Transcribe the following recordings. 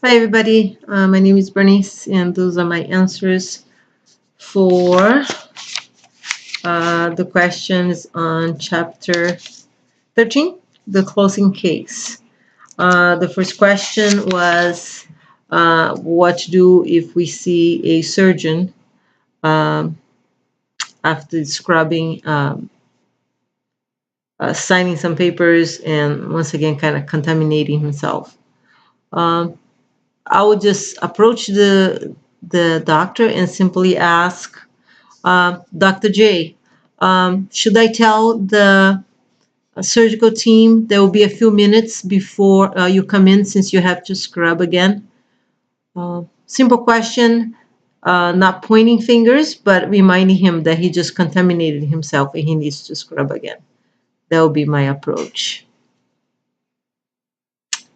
Hi, everybody. My name is Bernice, and those are my answers for the questions on chapter 13, the closing case. The first question was what to do if we see a surgeon um, after scrubbing, signing some papers, and once again, kind of contaminating himself. Um, I would just approach the doctor and simply ask, Dr. J, should I tell the surgical team there will be a few minutes before you come in since you have to scrub again? Simple question, not pointing fingers, but reminding him that he just contaminated himself and he needs to scrub again. That will be my approach.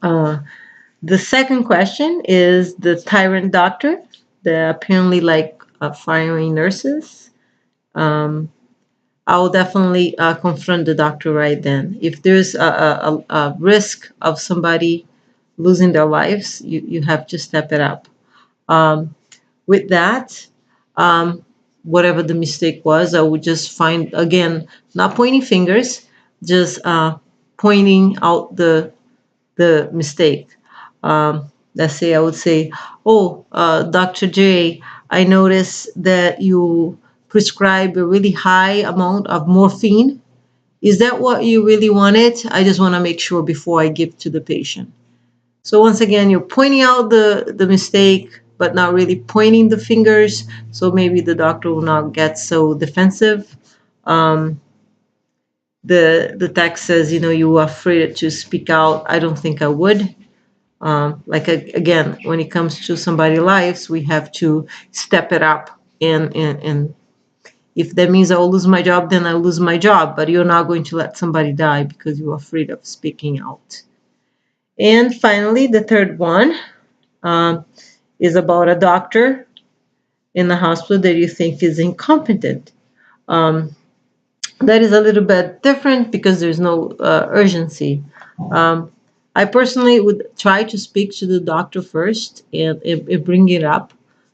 Uh, the second question is the tyrant doctor. They're apparently like firing nurses. Um, I'll definitely confront the doctor right then. If there's a risk of somebody losing their lives, you have to step it up. Um, with that, um, whatever the mistake was, I would just find, again, not pointing fingers, just pointing out the mistake. Let's say I would say, "Oh, Dr. J, I noticed that you prescribe a really high amount of morphine. Is that what you really wanted? I just want to make sure before I give to the patient." So once again, you're pointing out the mistake, but not really pointing the fingers. So maybe the doctor will not get so defensive. Um, the text says, you are afraid to speak out. I don't think I would. Again, when it comes to somebody's lives, we have to step it up. And if that means I'll lose my job, then I'll lose my job. But you're not going to let somebody die because you're afraid of speaking out. And finally, the third one um, is about a doctor in the hospital that you think is incompetent. Um, that is a little bit different because there's no urgency. Um, I personally would try to speak to the doctor first and bring it up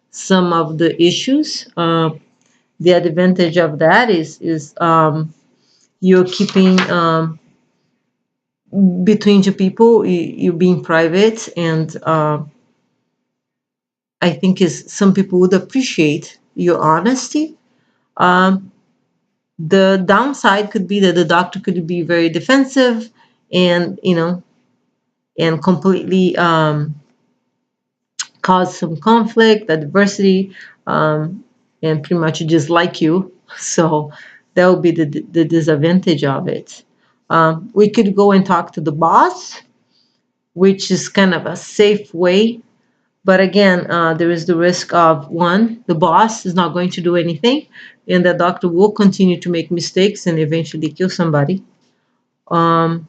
some of the issues. The advantage of that is you're keeping between two people, you being private, and I think is some people would appreciate your honesty. Um, the downside could be that the doctor could be very defensive and and completely cause some conflict, adversity, and pretty much dislike you. So that would be the disadvantage of it. We could go and talk to the boss, which is kind of a safe way. But again, there is the risk of one, the boss is not going to do anything, and the doctor will continue to make mistakes and eventually kill somebody. Um,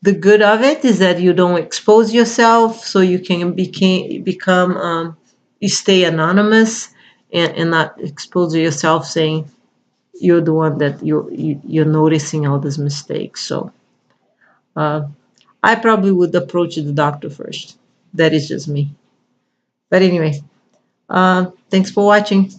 the good of it is that you don't expose yourself, so you can become you stay anonymous and not expose yourself, saying you're the one that you're noticing all these mistakes. So uh, I probably would approach the doctor first. That is just me. But anyway, thanks for watching.